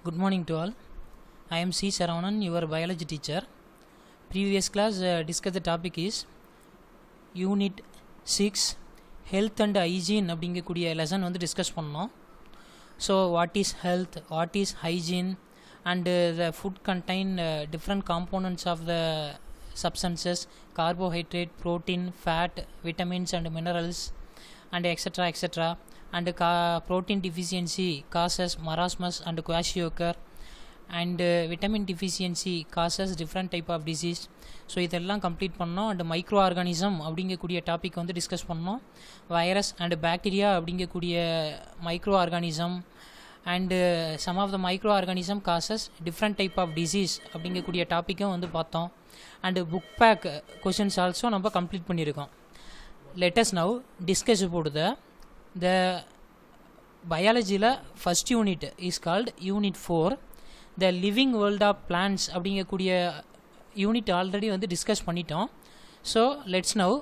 Good morning to all. I am C. Saravanan, your biology teacher. Previous class discussed the topic is Unit 6 Health and Hygiene அப்படிங்கக்கூடிய lesson வந்து discuss பண்ணோம். So what is health, what is hygiene, and the food contain different components of the substances, carbohydrate, protein, fat, vitamins and minerals, and etc. And protein deficiency causes marasmus and kwashiorkor, and vitamin deficiency causes different type of disease. So இதெல்லாம் complete பண்ணோம். And microorganism அப்படிங்கக்கூடிய topic வந்து discuss பண்ணோம். Virus and bacteria அப்படிங்கக்கூடிய microorganism and some of the microorganism causes different type of disease அப்படிங்கக்கூடிய டாப்பிக்கும் வந்து பார்த்தோம். And book back questions also நம்ம கம்ப்ளீட் பண்ணியிருக்கோம். Let's now discuss about the பயாலஜியில் first unit is called unit 4 the living world of plants அப்படிங்கக்கூடிய unit already வந்து discuss பண்ணிட்டோம். ஸோ லெட்ஸ் நவ்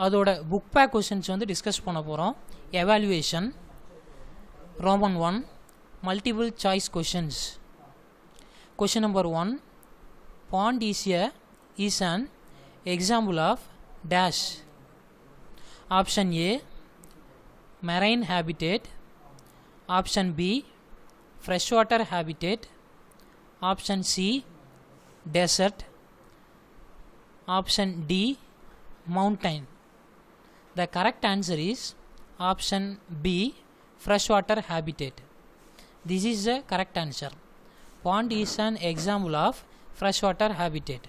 அதோட புக் பேக் கொஷின்ஸ் வந்து டிஸ்கஸ் பண்ண போகிறோம். Evaluation roman 1 multiple choice questions. Question number 1 pond is an example of dash. Option A marine habitat, option B freshwater habitat, option C desert, option D mountain. The correct answer is option B freshwater habitat. This is the correct answer. Pond is an example of freshwater habitat.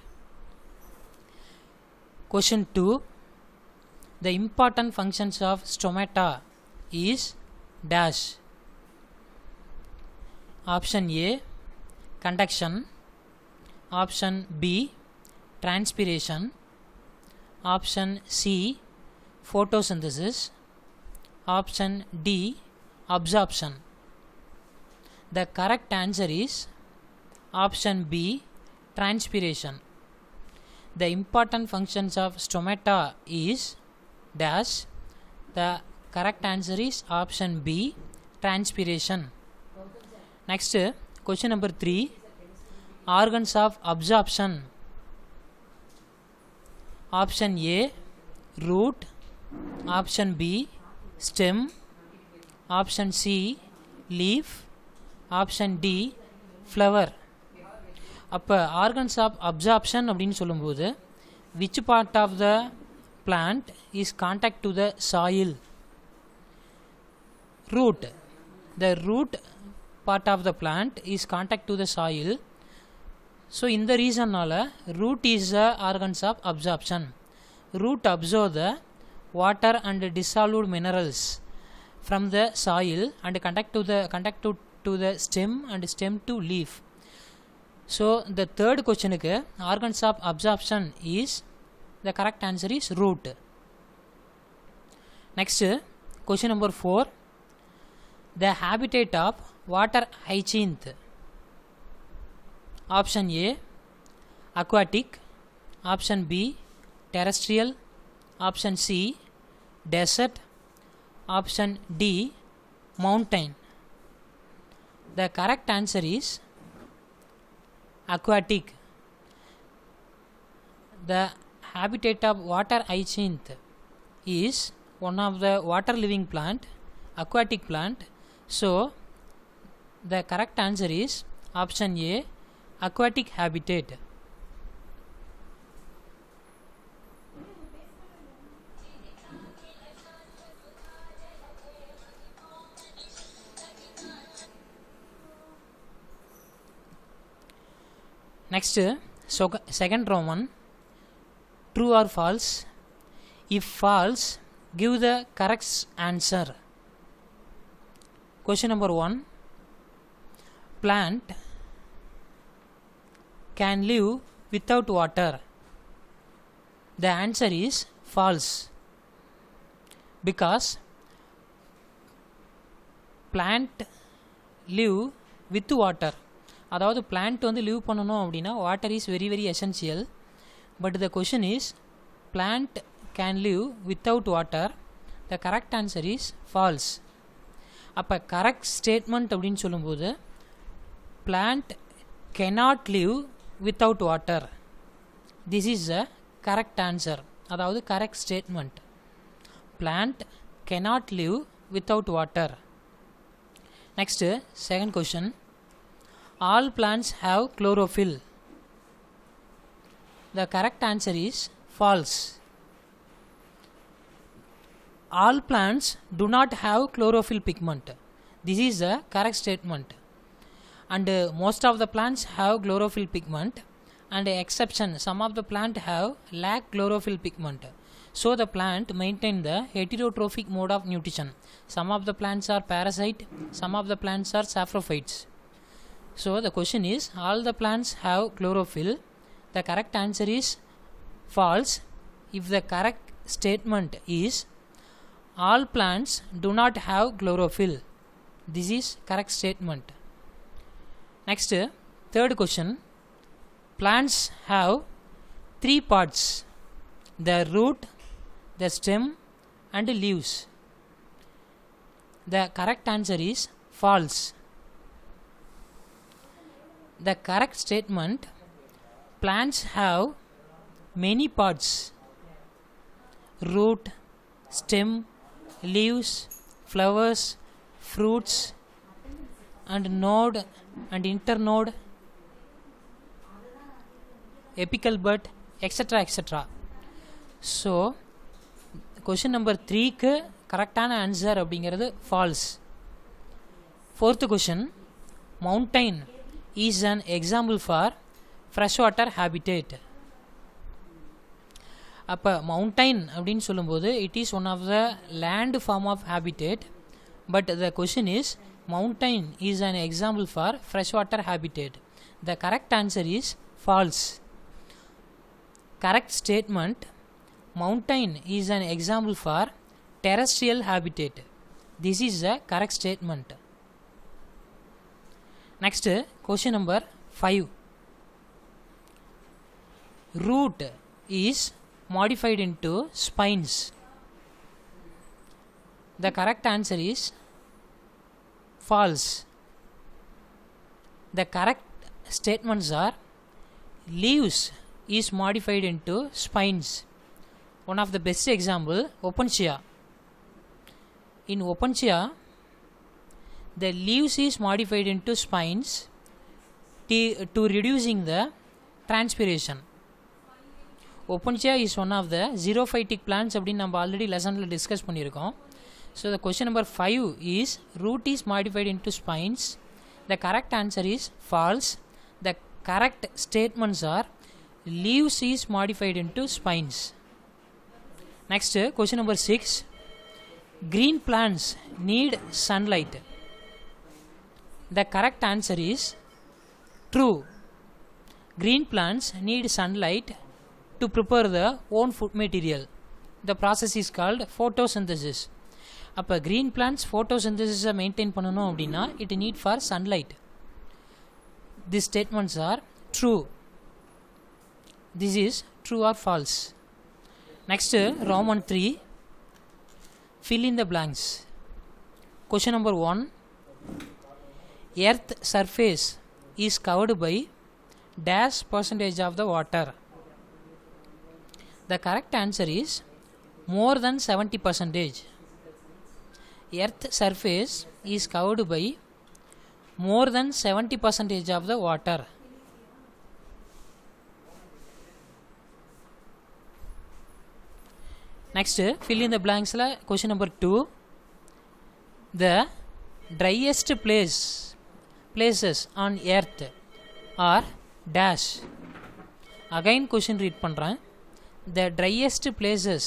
Question 2 the important functions of stomata is dash. Option A conduction, option B transpiration, option C photosynthesis, option D absorption. The correct answer is option B transpiration. The important functions of stomata is dash. The correct answer is option B transpiration. Next question number 3 organs of absorption. Option A root, option B stem, option C leaf, option D flower. அப்போ organs of absorption அப்படின்னு சொல்லும்போது which part of the plant is contact to the soil? Root. The root part of the plant is contact to the soil. So இந்த ரீசன்னால் root is the organs of absorption. Root observe the water and dissolved minerals from the soil and conduct to the stem and stem to leaf. So the third question organs of absorption is the correct answer is root. Next question number 4 the habitat of water hyacinth. Option A aquatic, option B terrestrial, option C desert, option D mountain. The correct answer is aquatic. The habitat of water hyacinth is one of the water living plant, aquatic plant. So the correct answer is option A aquatic habitat. Next second Roman true or false. If false give the correct answer. Question number 1 plant can live without water. The answer is false because plant live with water. அதாவது plant வந்து leave பண்ணணும் அப்படின்னா water is very very essential. But the question is plant can live without water. The correct answer is false. அப்போ correct statement அப்படின்னு சொல்லும்போது plant cannot live without water. This is the correct answer. அதாவது correct statement. Plant cannot live without water. Next, second question. All plants have chlorophyll. The correct answer is false. All plants do not have chlorophyll pigment. This is the correct statement. And most of the plants have chlorophyll pigment, and exception, some of the plant have lack chlorophyll pigment. So the plant maintain the heterotrophic mode of nutrition. Some of the plants are parasite, some of the plants are saprophytes. So the question is, all the plants have chlorophyll. The correct answer is false. If the correct statement is all plants do not have chlorophyll, this is correct statement. Next, third question. Plants have three parts: the root, the stem, and leaves. The correct answer is false. The correct statement: plants have many parts: root, stem, leaves, flowers, fruits, and node and internode, apical bud, etc. etc. So question number 3 க்கு கரெக்டான answer அப்படிங்கிறது falls. Fourth question. Mountain is an example for freshwater habitat. அப்போ mountain அப்படின்னு சொல்லும்போது it is one of the land form of habitat. But the question is mountain is an example for freshwater habitat. The correct answer is false. Correct statement: mountain is an example for terrestrial habitat. This is the correct statement. Next, question number 5. Root is modified into spines. The correct answer is false. The correct statements are leaves is modified into spines. One of the best example, Opuntia. In Opuntia, the leaves is modified into spines to reducing the transpiration. Opuntia is one of the xerophytic plants அப்படின்னு நம்ம already லெசனில் discuss பண்ணியிருக்கோம். So the question number 5 is root is modified into spines. The correct answer is false. The correct statements are leaves is modified into spines. Next, question number 6. Green plants need sunlight. The correct answer is true. Green plants need sunlight to prepare their own food material. The process is called photosynthesis. அப்போ green plants photosynthesis maintain பண்ணணும் அப்படின்னா it need for sunlight. These statements are true. This is true or false. Next, Roman 3. Fill in the blanks. Question number 1. Earth surface is covered by dash percentage of the water. The correct answer is more than 70%. Earth surface is covered by more than 70% of the water. Next, fill in the blanks. Question number 2. The driest places on earth are dash. Again question read பண்றேன். The driest places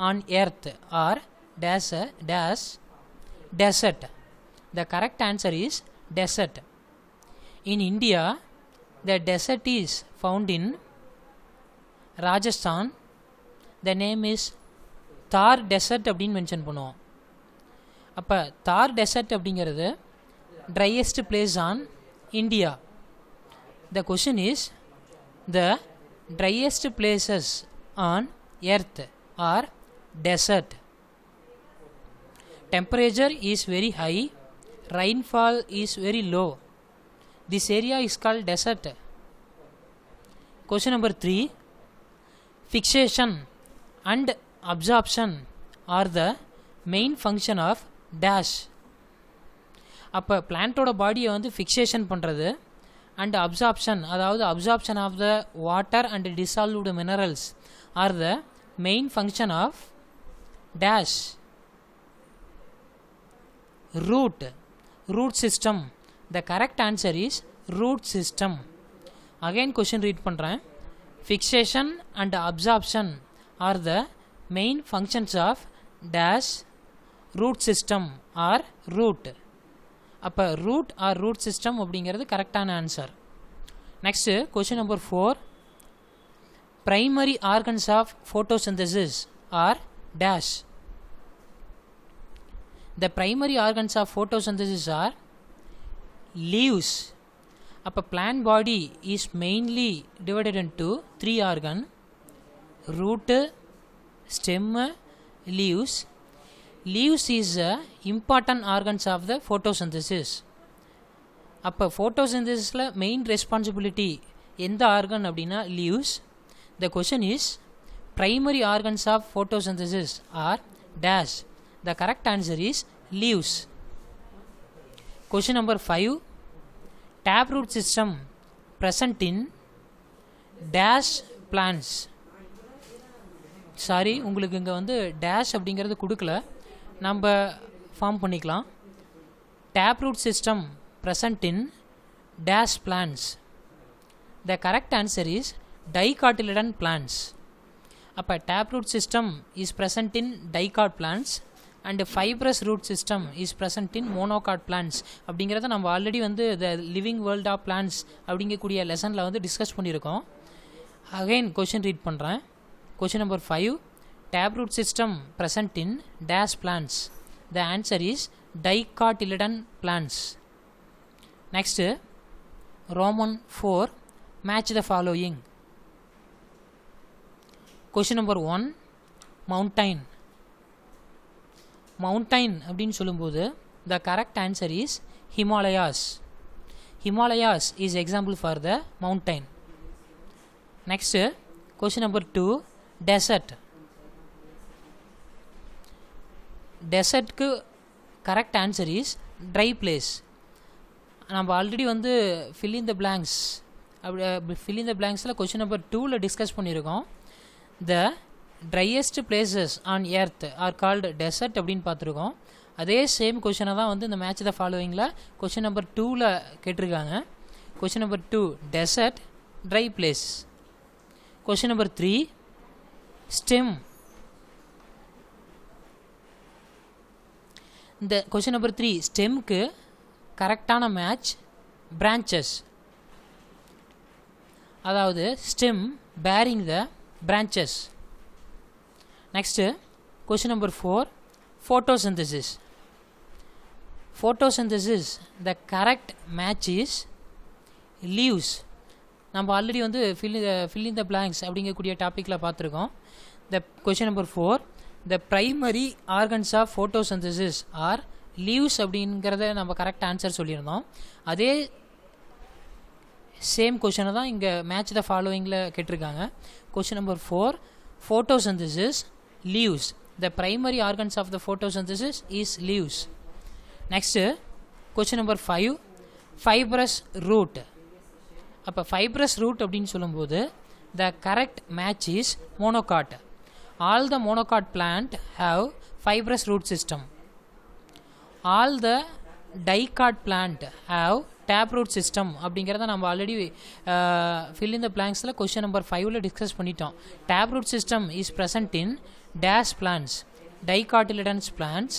on earth are dash desert. The correct answer is desert. In India, the desert is found in Rajasthan. The name is Thar desert அப்படின்னு mention பண்ணுவோம். அப்போ தார் dessert அப்படிங்கிறது driest place on India. The question is, the driest places on earth are desert. Temperature is very high, rainfall is very low. This area is called desert. Question number 3. Fixation and absorption are the main function of dash. அப்போ பிளான்ட்டோட பாடியை வந்து fixation பண்ணுறது and absorption, அதாவது absorption of the water and dissolved minerals are the main function of dash root system. The correct answer is root system. Again question read பண்ணுறேன். Fixation and absorption are the main functions of dash root system or root. அப்போ root or root system அப்படிங்கிறது கரெக்டான answer. Next question number 4. Primary organs of photosynthesis are dash. The primary organs of photosynthesis are leaves. அப்போ plant body is mainly divided into 3 organs: root, stem, leaves. Leaves is important organs of the photosynthesis. அப்போ photosynthesisல main responsibility எந்த organ அப்படின்னா leaves. The question is primary organs of photosynthesis are dash. The correct answer is leaves. Question number 5. Taproot system present in dash plants. Sorry, உங்களுக்கு இங்கே வந்து dash அப்படிங்கிறது கொடுக்கல, நம்ம form பண்ணிக்கலாம். Taproot system present in dash plants. The correct answer is dicotyledon plants. அப்போ taproot system is present in dicot plants and fibrous root system is present in monocot plants. அப்படிங்கிறத நம்ம ஆல்ரெடி வந்து the living world of plants அப்படிங்கக்கூடிய லெசனில் வந்து discuss பண்ணியிருக்கோம். Again question read பண்ணுறேன். Question number 5. Taproot system present in dash plants. The answer is dicotyledon plants. Next, Roman 4. Match the following. Question number 1. Mountain. Mountain அப்படின்னு சொல்லும்போது the correct answer is Himalayas. Himalayas is example for the mountain. Next, question number 2. Desert. Desertக்கு correct answer is dry place. நம்ம already வந்து fill in the blanks fill in the blanksல question number 2ல discuss பண்ணியிருக்கோம். The driest places on earth are called desert அப்படின்னு பார்த்துருக்கோம். அதே same கொஷனை தான் வந்து இந்த மேட்ச் த ஃபாலோவிங்கில் கொஷின் நம்பர் 2ல் கேட்டிருக்காங்க. Question number 2 desert, dry place. Question number 3 stem. இந்த கொஷின் நம்பர் 3 ஸ்டெம்க்கு கரெக்டான மேட்ச் branches, அதாவது stem bearing the branches. Next, question number 4. Photosynthesis. Photosynthesis, the correct match is leaves. நம்ம already வந்து fill in the blanks அப்படிங்கக்கூடிய டாப்பிக்கில் பார்த்துருக்கோம். The question number 4. The primary organs of photosynthesis are leaves அப்படிங்கிறத நம்ம correct answer சொல்லியிருந்தோம். அதே same கொஷனை தான் இங்கே மேட்ச் த ஃபாலோவிங்கில் கேட்டிருக்காங்க. Question number 4. Photosynthesis, leaves. The primary organs of the photosynthesis is leaves. Next, question number 5. Fibrous root. அப்போ fibrous root அப்படின்னு சொல்லும்போது the correct match is monocot. All the monocot plant have fibrous root system. All the dicot plant have taproot system அப்படிங்கிறத நம்ம already fill in the blanksல question number 5ல discuss பண்ணிட்டோம். Taproot system is present in dash plants, dicotyledon plants,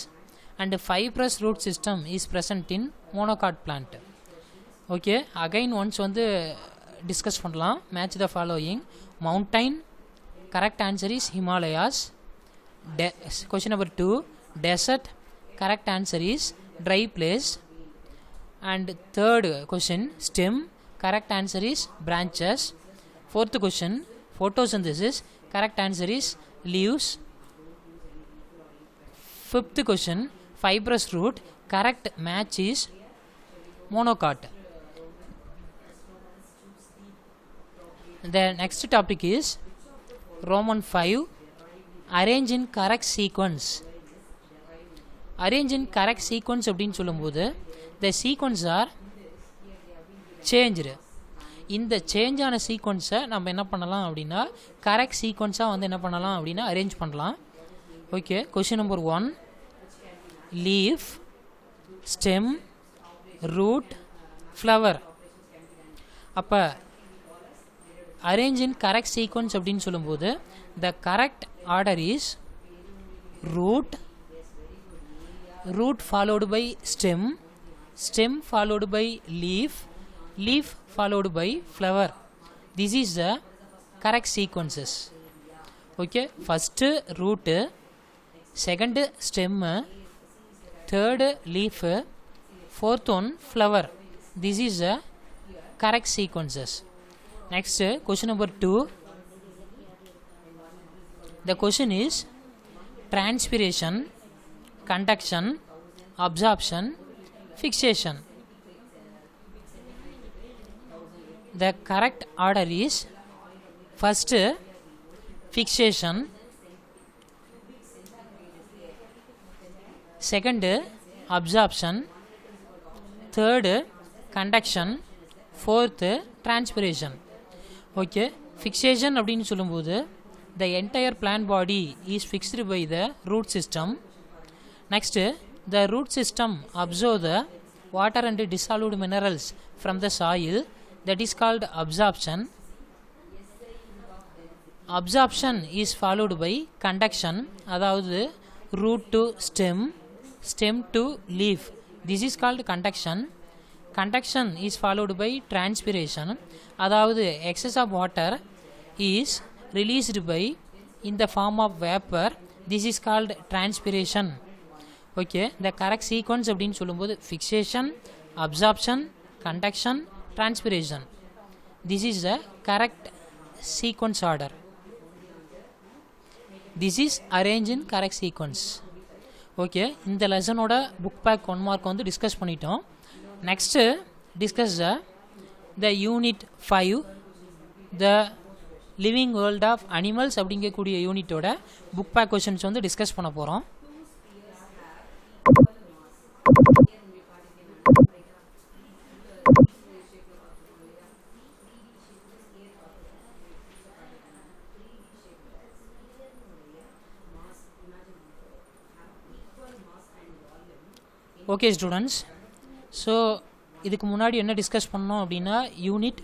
and fibrous root system is present in monocot plant. Okay, again once வந்து discuss பண்ணலாம். Match the following. Mountain, correct answer is Himalayas. Question number 2. Desert, correct answer is dry place. And third question, stem, correct answer is branches. Fourth question, photosynthesis, correct answer is leaves. Fifth question, fibrous root, correct match is monocot. The next topic is Roman 5, arrange in correct sequence. Arrange in correct sequence அப்படின்னு சொல்லும்போது the sequence are changed. இந்த change ஆன சீக்வன்ஸை நம்ம என்ன பண்ணலாம் அப்படின்னா correct சீக்வன்ஸாக வந்து என்ன பண்ணலாம் அப்படின்னா அரேஞ்ச் பண்ணலாம். Okay, question number 1, leaf, stem, root, flower. அப்போ அரேஞ்ச் இன் கரெக்ட் சீக்வன்ஸ் அப்படின்னு சொல்லும்போது the correct order is root, root followed by stem, stem followed by leaf, leaf followed by flower. This is the correct sequences. Okay, first root, second stem, third leaf, fourth one flower. This is the correct sequences. Next, question number 2. The question is transpiration, conduction, absorption, fixation. The correct order is first fixation, second absorption, third conduction, fourth transpiration. Okay, fixation அப்படின்னு சொல்லும்போது the entire plant body is fixed by the root system. Next, the root system absorb the water and dissolved minerals from the soil. That is called absorption. Absorption is followed by conduction, அதாவது root to stem, stem to leaf. This is called conduction. Conduction is followed by transpiration, அதாவது excess of water is released by in the form of vapor. This is called transpiration. Okay, the correct sequence அப்படின்னு சொல்லும்போது fixation, absorption, conduction, transpiration. This is the correct sequence order. This is arranged in correct sequence. Okay, இந்த லெசனோட book back 1 mark வந்து discuss பண்ணிட்டோம். Next discuss the unit 5, the living world of animals அப்படிங்கக்கூடிய யூனிட்டோட book back questions வந்து discuss பண்ண போகிறோம். Okay students, so இதுக்கு முன்னாடி என்ன டிஸ்கஸ் பண்ணோம் அப்படின்னா unit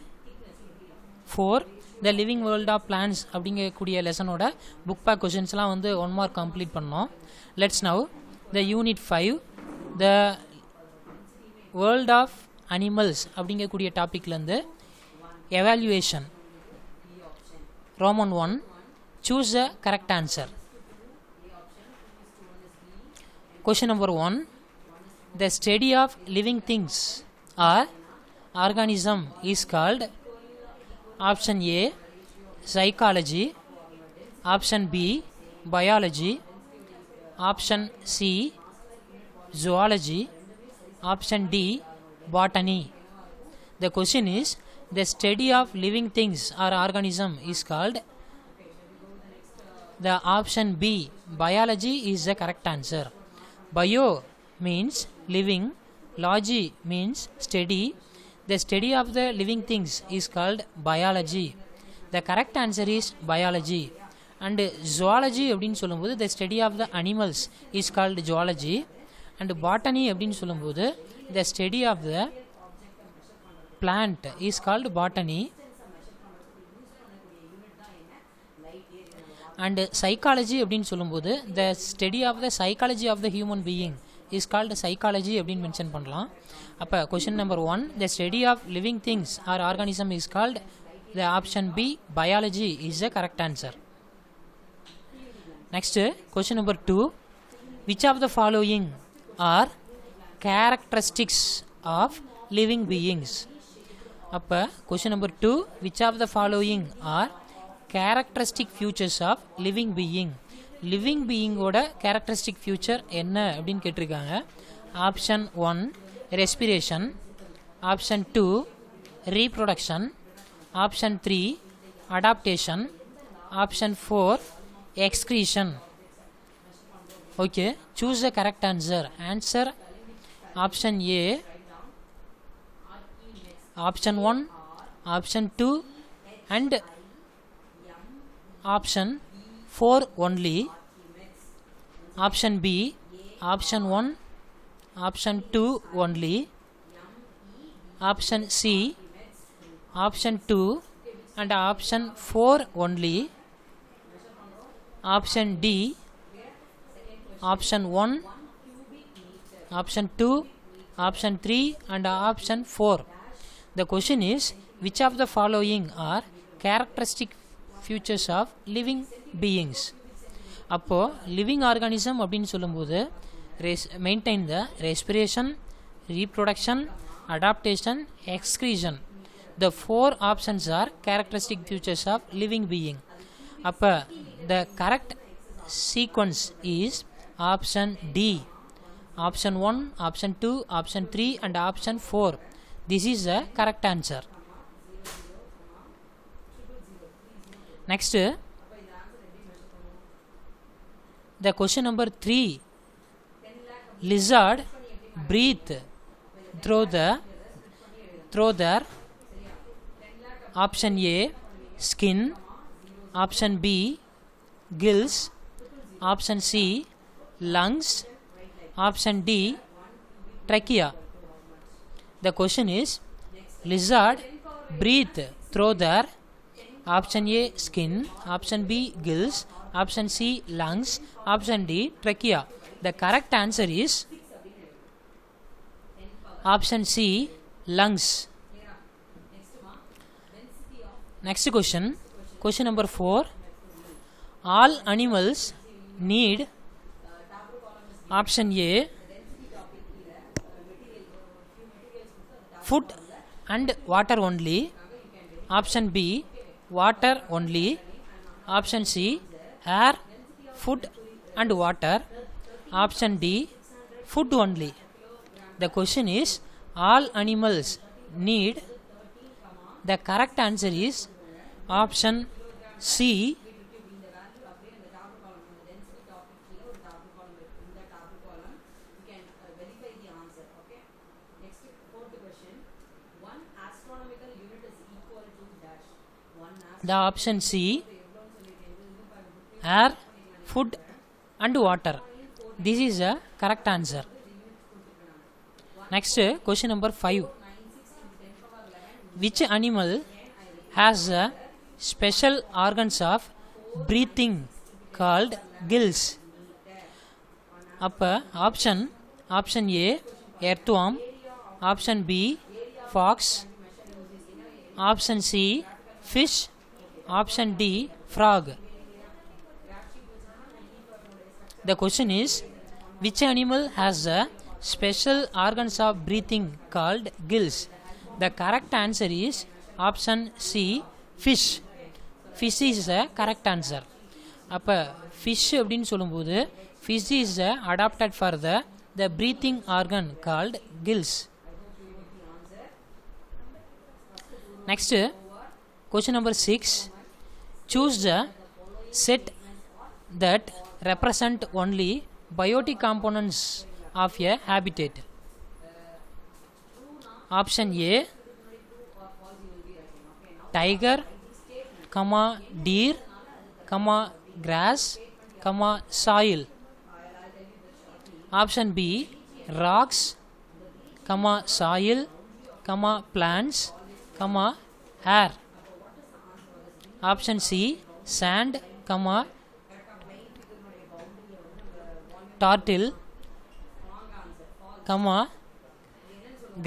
4 the living world of plants அப்படிங்கக்கூடிய லெசனோட புக் பேக் கொஷின்ஸ்லாம் வந்து 1 மார்க் கம்ப்ளீட் பண்ணோம். Let's now the unit 5 the world of animals அப்படிங்கக்கூடிய டாப்பிக்லேருந்து evaluation. Roman 1, choose the correct answer. Question number 1, the study of living things or organism is called option A psychology, option B biology, option C zoology, option D botany. The question is the study of living things or organism is called the option B biology is the correct answer. Bio means living, logy means study. The study of the living things is called biology. The correct answer is biology. And zoology அப்படின்னு சொல்லும்போது the study of the animals is called zoology. And botany அப்படின்னு சொல்லும்போது the study of the plant is called botany. And psychology அப்படின்னு சொல்லும்போது the study of the psychology of the human being is called psychology அப்படின்னு mention பண்ணலாம். அப்போ question number 1, the study of living things or organism is called the option B biology is the correct answer. Next, question number 2, which of the following are characteristics of living beings? அப்போ question number 2, which of the following are characteristic features of living being? Living பீயிங்கோட characteristic future என்ன அப்படின்னு கேட்டிருக்காங்க. Option 1 respiration, option 2 reproduction, option 3 adaptation. Option 4 excretion. Okay, choose the correct answer. Answer option A, option 1, option 2 and option 4 only. Option B, option 1, option 2 only. Option C, option 2 and option 4 only. Option D, option 1, option 2, option 3 and option 4. The question is, which of the following are characteristic features of living beings? அப்போ living organism அப்படின்னு சொல்லும்போது maintain the respiration, reproduction, adaptation, excretion. The 4 options are characteristic features of living being. அப்போ the correct sequence is option D. Option 1, option 2, option 3 and option 4. This is the correct answer. Next, the question number 3. Lizard breathe through their option A skin, option B gills, option C lungs, option D trachea. The question is, lizard breathe through their option A skin, option B gills, option C lungs, option D trachea. The correct answer is option C lungs. Next question, question number 4. All animals need option A food and water only, option B water only, option C air, food and water, option D food only. The question is, all animals need. The correct answer is option C the option C air, food and water. This is the correct answer. Next, question number 5. Which animal has a special organs of breathing called gills? Upper option A earthworm, option B fox, option C fish, option D frog. The question is, which animal has a special organs of breathing called gills? The correct answer is option C fish. Fish is the correct answer. அப்போ fish அப்படின்னு சொல்லும்போது fish is adapted for the breathing organ called gills. Next, question number 6. Choose the set that represent only biotic components of a habitat. Option A tiger, deer, grass, soil. Option B rocks, soil, plants, air. Option C sand, turtle,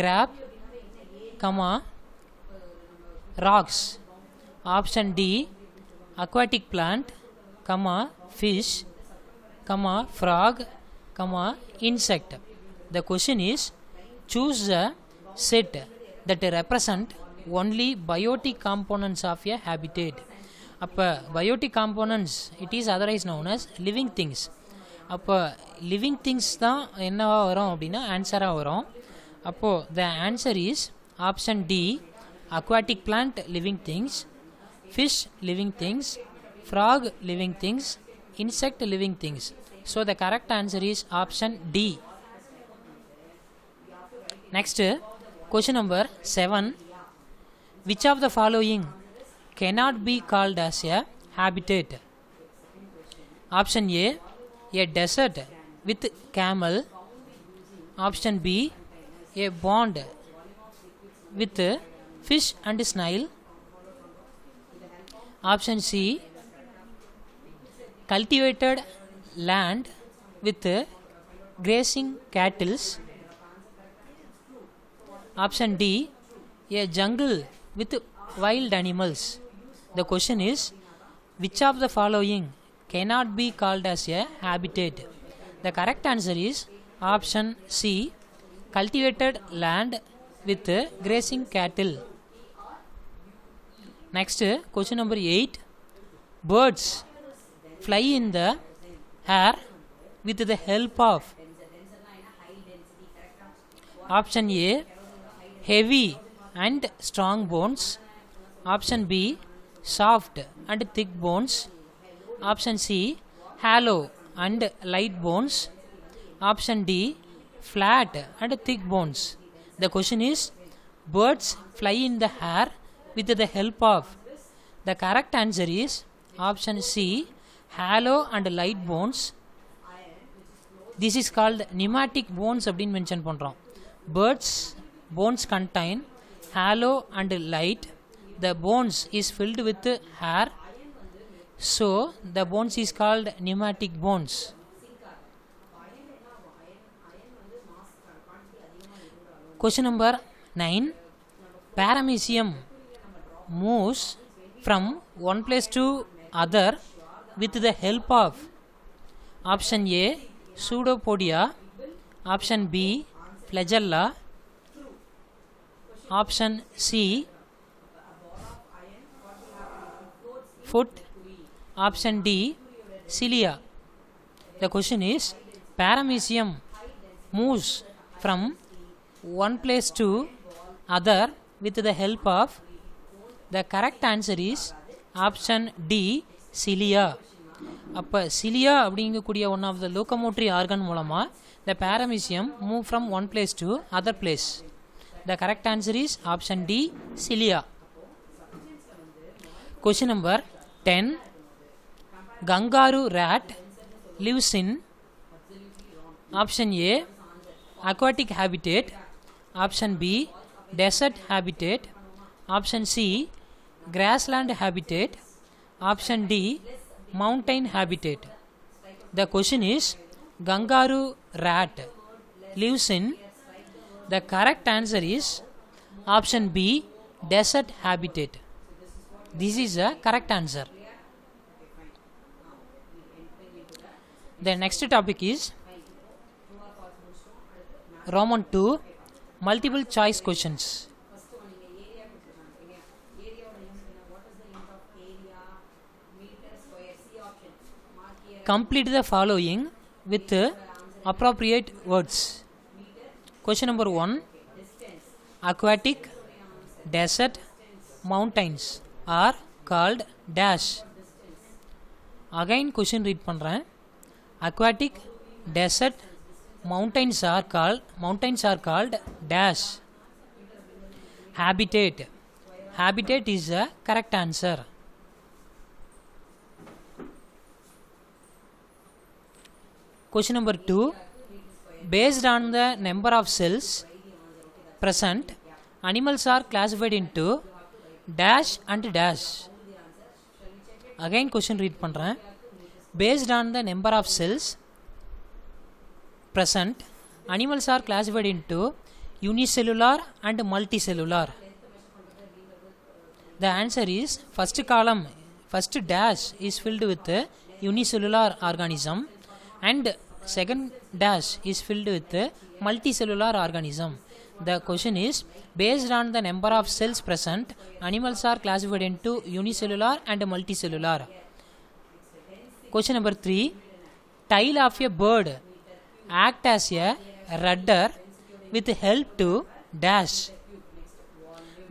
grab, rocks. Option D aquatic plant, fish, frog, insect. The question is, choose the set that represent only biotic components of a habitat. அப்போ biotic components, it is otherwise known as living things. அப்போ living things தான் என்னவா வரும் அப்படின்னா ஆன்சராக வரும். அப்போது the answer is option D aquatic plant living things, fish living things, frog living things, insect living things. So the correct answer is option D. Next, question number 7. Which of the following cannot be called as a habitat? Option A desert with camel. Option B, a pond with fish and snail. Option C, cultivated land with grazing cattle. Option D, a jungle with wild animals. The question is, which of the following cannot be called as a habitat? The correct answer is option C, cultivated land with grazing cattle. Next, question number 8. Birds fly in the air with the help of option A, heavy and strong bones. Option B, soft and thick bones. Option C, hollow and light bones. Option D, flat and thick bones. The question is, birds fly in the air with the help of. The correct answer is option C, hollow and light bones. This is called pneumatic bones அப்படின்னு mention பண்ணுறோம். Birds bones contain hollow and light. The bones is filled with air, so the bones is called pneumatic bones. Question number 9. Paramecium moves from one place to other with the help of option A, pseudopodia. Option B, flagella. Option C, foot. Option D, cilia. The question is, paramecium moves from one place to other with the help of. The correct answer is option D, cilia. அப்போ cilia அப்படிங்கக்கூடிய one of the லோக்கோமோட்டரி organ மூலமாக the paramecium move from one place to other place. The correct answer is option D, cilia. Question number 10. Kangaroo rat lives in option A, aquatic habitat. Option B, desert habitat. Option C, grassland habitat. Option D, mountain habitat. The question is, kangaroo rat lives in. The correct answer is option B, desert habitat. This is a correct answer. The next topic is Roman 2, multiple choice questions. Complete the following with appropriate words. Question number 1. Aquatic, desert, mountains are called dash. Again question read பண்றேன். Aquatic, desert, mountains are called dash. Habitat is the correct answer. Question number 2. Based on the number of cells present, animals are classified into dash and dash. Again question read பண்றேன். Based on the number of cells present, animals are classified into unicellular and multicellular. The answer is first column, first dash is filled with unicellular organism and second dash is filled with multicellular organism. The question is, based on the number of cells present, animals are classified into unicellular and multicellular. Question number 3. Tail of a bird act as a rudder with help to dash.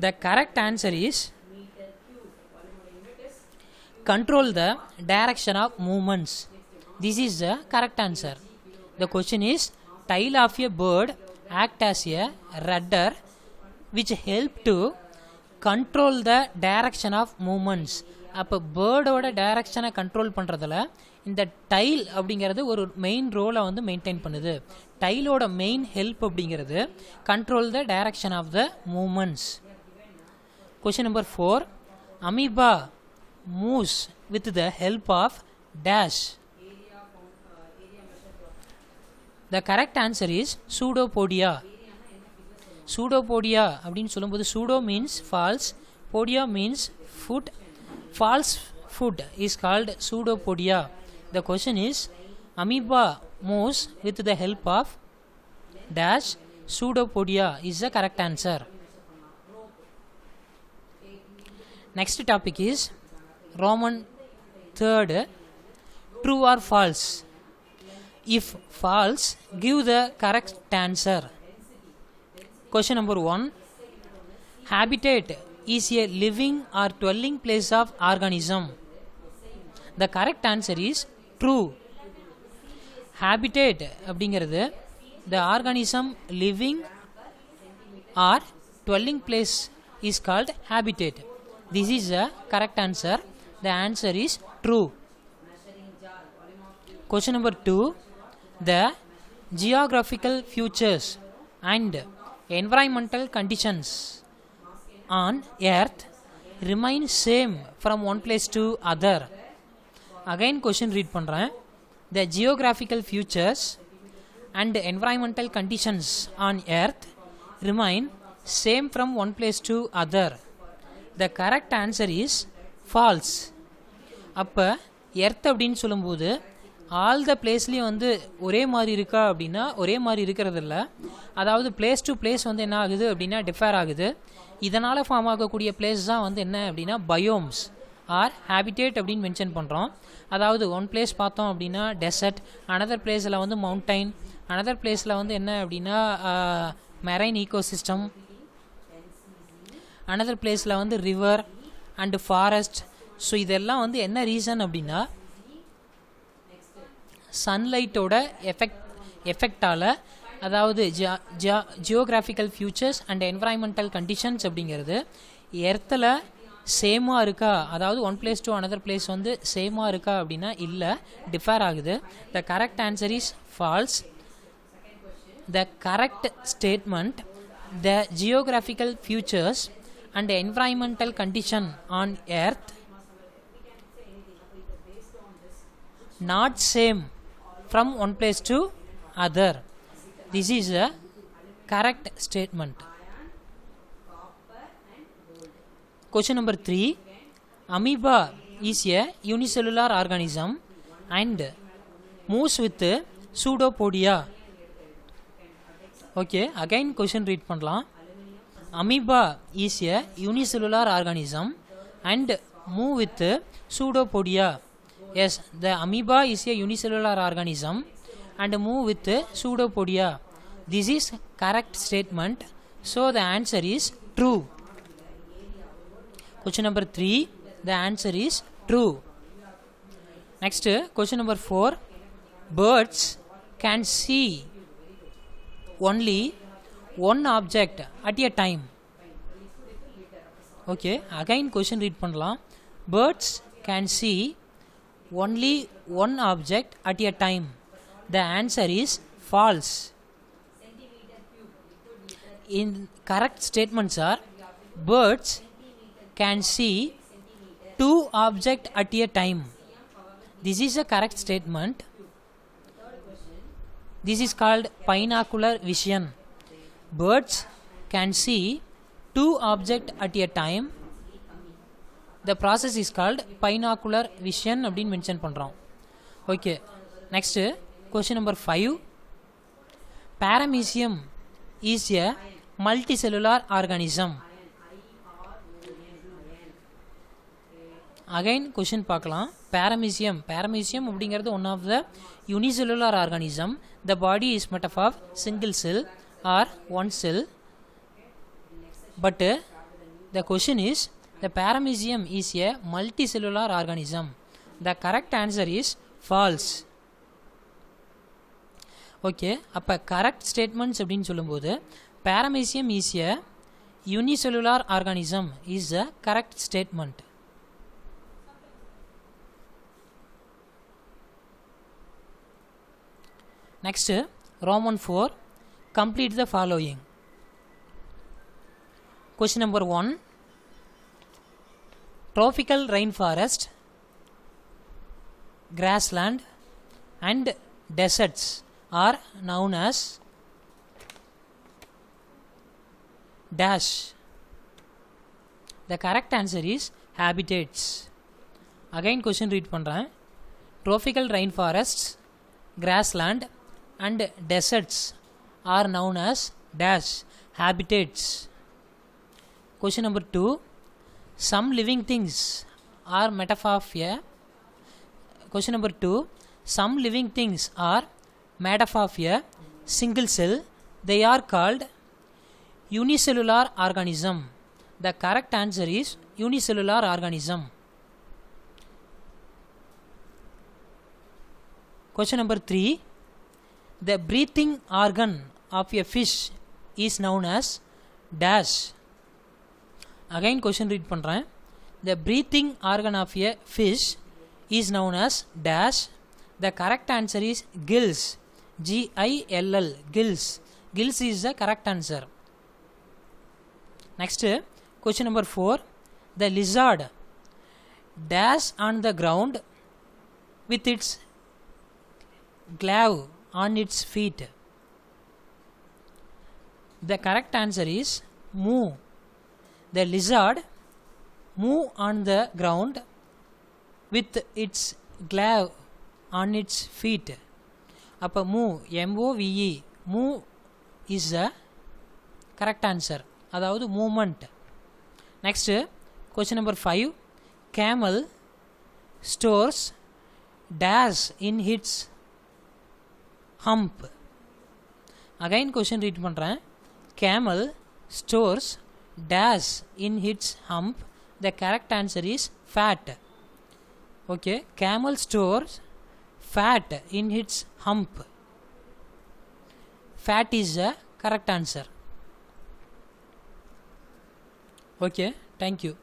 The correct answer is control the direction of movements. This is the correct answer. The question is, tail of a bird act as a rudder which help to control the direction of movements. அப்போ பேர்டோட டைரக்ஷனை control பண்ணுறதுல இந்த tail அப்படிங்கிறது ஒரு main ரோலை வந்து maintain பண்ணுது. டைலோட main help அப்படிங்கிறது control the direction of the movements. Question number 4. Amoeba moves with the help of dash. The correct answer is pseudopodia. Pseudopodia அப்படின்னு சொல்லும்போது pseudo means false, podia means foot. False foot is called pseudopodia. The question is, amoeba moves with the help of dash. Pseudopodia is the correct answer. Next topic is Roman 3rd. True or false? If false, give the correct answer. Question number 1. Habitat is a living or dwelling place of organism. The correct answer is true. Habitat அப்படிங்கிறது the organism living or dwelling place is called habitat. This is the correct answer. The answer is true. Question number 2. The geographical features and environmental conditions on earth remain same from one place to other. Again question read பண்றேன். The geographical features and environmental conditions on earth remain same from one place to other. The correct answer is false. அப்போ earth அப்படின்னு சொல்லும்போது all the பிளேஸ்லேயும் வந்து ஒரே மாதிரி இருக்கா அப்படின்னா ஒரே மாதிரி இருக்கிறதில்ல. அதாவது பிளேஸ் டு பிளேஸ் வந்து என்ன ஆகுது அப்படின்னா டிஃபர் ஆகுது. இதனால் ஃபார்ம் ஆகக்கூடிய பிளேஸ் தான் வந்து என்ன அப்படின்னா பயோம்ஸ் ஆர் ஹேபிடேட் அப்படின்னு மென்ஷன் பண்ணுறோம். அதாவது ஒன் பிளேஸ் பார்த்தோம் அப்படின்னா டெசர்ட், அனதர் பிளேஸில் வந்து மவுண்டைன், அனதர் பிளேஸில் வந்து என்ன அப்படின்னா மெரைன் ஈகோசிஸ்டம், அனதர் பிளேஸில் வந்து ரிவர் அண்டு ஃபாரஸ்ட். ஸோ இதெல்லாம் வந்து என்ன ரீசன் அப்படின்னா சன்லைட்டோட எஃபெக்டால், அதாவது geographical futures and environmental conditions அப்படிங்கிறது எர்த்தில் சேமாக இருக்கா, அதாவது one place to another place வந்து சேமாக இருக்கா அப்படின்னா இல்லை, டிஃபர் ஆகுது. த correct answer is false. The correct statement, the geographical futures and environmental condition on earth not same from one place to other. This is a correct statement. Question number 3. Amoeba is a unicellular organism and moves with pseudopodia. Okay, again question read பண்ணலாம். Amoeba is a unicellular organism and move with pseudopodia. Yes, the amoeba is a unicellular organism and move with pseudopodia. This is correct statement. So the answer is true. Question number 3. The answer is true. Next, question number 4. Birds can see only one object at a time. Okay, again question read பண்ணலாம். Birds can see only one object at a time. The answer is false. In correct statements are, birds can see two objects at a time. This is a correct statement. This is called binocular vision. Birds can see two objects at a time. The process is called binocular vision அப்படின்னு mention பண்ணுறோம். Okay, next question number 5. Paramecium is a multicellular organism. Again question பார்க்கலாம். Paramecium அப்படிங்கிறது one of the unicellular organism. The body is made up of single cell or one cell. But the question is, The paramecium is a multicellular organism. The correct answer is false. Okay, அப்போ correct statements அப்படின்னு சொல்லும்போது paramecium is a unicellular organism is a correct statement. Next, Roman 4, complete the following. Question number 1, tropical rainforest, grassland and deserts are known as dash. The correct answer is habitats. Again question read பண்றேன். Tropical rainforests, grassland and deserts are known as dash, habitats. Question number 2, some living things are metaphor of a. Question number 2, some living things are made up of a single cell. They are called unicellular organism. The correct answer is unicellular organism. Question number 3, the breathing organ of a fish is known as dash. Again question read பண்றேன். The breathing organ of a fish is known as dash. The correct answer is gills. G-I-L-L, gills. Gills is the correct answer. Next, question number 4, the lizard dash on the ground with its glove on its feet. The correct answer is moo. The lizard move on the ground with its glove on its feet. அப்போ move, M-O-V-E, move is the correct answer, அதாவது movement. Next, question number 5, camel stores dash in its hump. Again question read பண்றேன். Camel stores dash in its hump. The correct answer is fat. Okay, camel stores fat in its hump. Fat is the correct answer. Okay, thank you.